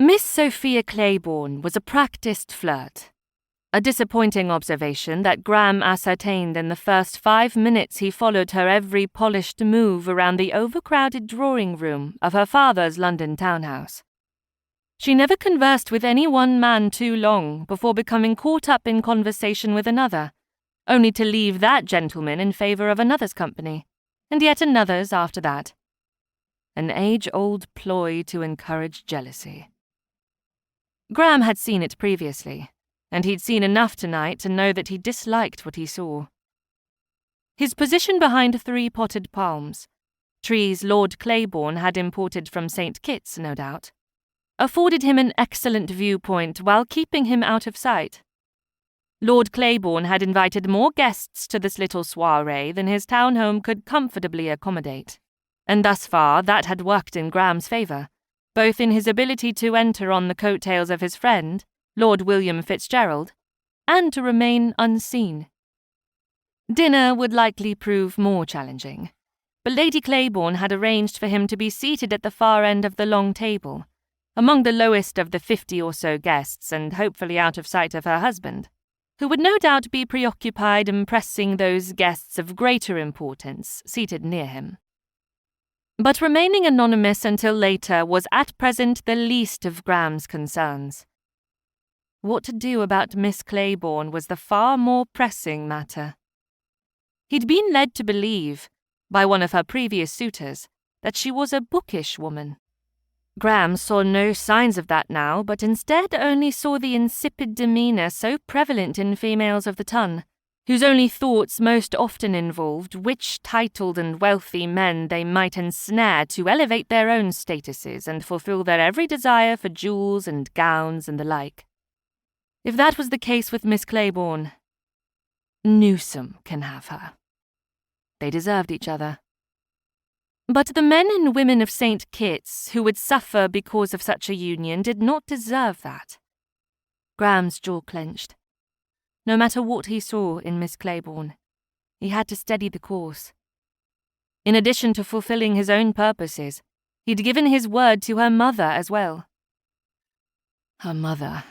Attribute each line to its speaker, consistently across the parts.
Speaker 1: Miss Sophia Claiborne was a practiced flirt. A disappointing observation that Graham ascertained in the first 5 minutes he followed her every polished move around the overcrowded drawing room of her father's London townhouse. She never conversed with any one man too long before becoming caught up in conversation with another, only to leave that gentleman in favour of another's company, and yet another's after that. An age-old ploy to encourage jealousy. Graham had seen it previously, and he'd seen enough tonight to know that he disliked what he saw. His position behind 3 potted palms, trees Lord Claiborne had imported from St. Kitts, no doubt, afforded him an excellent viewpoint while keeping him out of sight. Lord Claiborne had invited more guests to this little soiree than his townhome could comfortably accommodate, and thus far that had worked in Graham's favour, both in his ability to enter on the coattails of his friend, Lord William Fitzgerald, and to remain unseen. Dinner would likely prove more challenging, but Lady Claiborne had arranged for him to be seated at the far end of the long table, among the lowest of the 50 or so guests and hopefully out of sight of her husband, who would no doubt be preoccupied impressing those guests of greater importance seated near him. But remaining anonymous until later was at present the least of Graham's concerns. What to do about Miss Claiborne was the far more pressing matter. He'd been led to believe, by one of her previous suitors, that she was a bookish woman. Graham saw no signs of that now, but instead only saw the insipid demeanour so prevalent in females of the ton, whose only thoughts most often involved which titled and wealthy men they might ensnare to elevate their own statuses and fulfil their every desire for jewels and gowns and the like. If that was the case with Miss Claiborne, Newsom can have her. They deserved each other. But the men and women of St. Kitts who would suffer because of such a union did not deserve that. Graham's jaw clenched. No matter what he saw in Miss Claiborne, he had to steady the course. In addition to fulfilling his own purposes, he'd given his word to her mother as well. Her mother.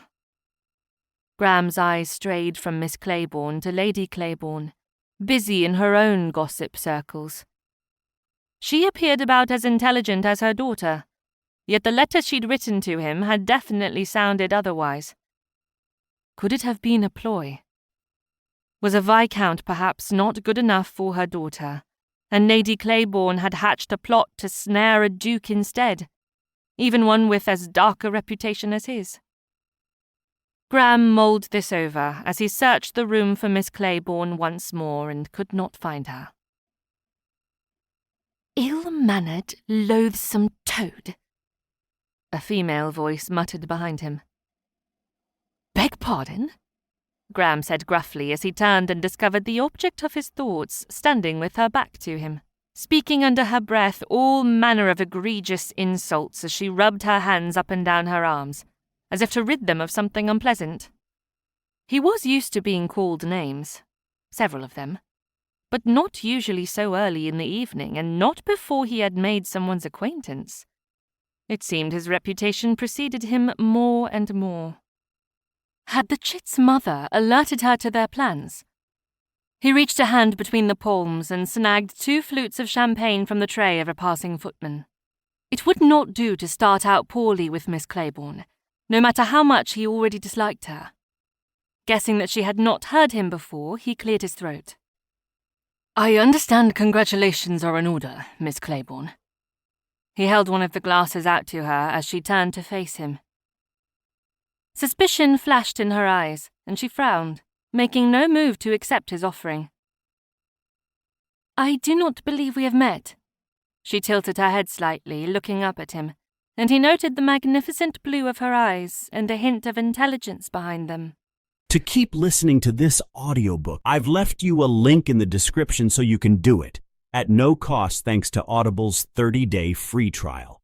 Speaker 1: Graham's eyes strayed from Miss Claiborne to Lady Claiborne, busy in her own gossip circles. She appeared about as intelligent as her daughter, yet the letter she'd written to him had definitely sounded otherwise. Could it have been a ploy? Was a viscount perhaps not good enough for her daughter, and Lady Claiborne had hatched a plot to snare a duke instead, even one with as dark a reputation as his? Graham mulled this over as he searched the room for Miss Claiborne once more and could not find her. "Ill-mannered, loathsome toad," a female voice muttered behind him. "Beg pardon?" Graham said gruffly as he turned and discovered the object of his thoughts standing with her back to him, speaking under her breath all manner of egregious insults as she rubbed her hands up and down her arms, as if to rid them of something unpleasant. He was used to being called names, several of them, but not usually so early in the evening and not before he had made someone's acquaintance. It seemed his reputation preceded him more and more. Had the chit's mother alerted her to their plans? He reached a hand between the palms and snagged 2 flutes of champagne from the tray of a passing footman. It would not do to start out poorly with Miss Claiborne, no matter how much he already disliked her. Guessing that she had not heard him before, he cleared his throat. "I understand congratulations are in order, Miss Claiborne." He held one of the glasses out to her as she turned to face him. Suspicion flashed in her eyes, and she frowned, making no move to accept his offering. "I do not believe we have met." She tilted her head slightly, looking up at him, and he noted the magnificent blue of her eyes and a hint of intelligence behind them.
Speaker 2: To keep listening to this audiobook, I've left you a link in the description so you can do it, at no cost thanks to Audible's 30-day free trial.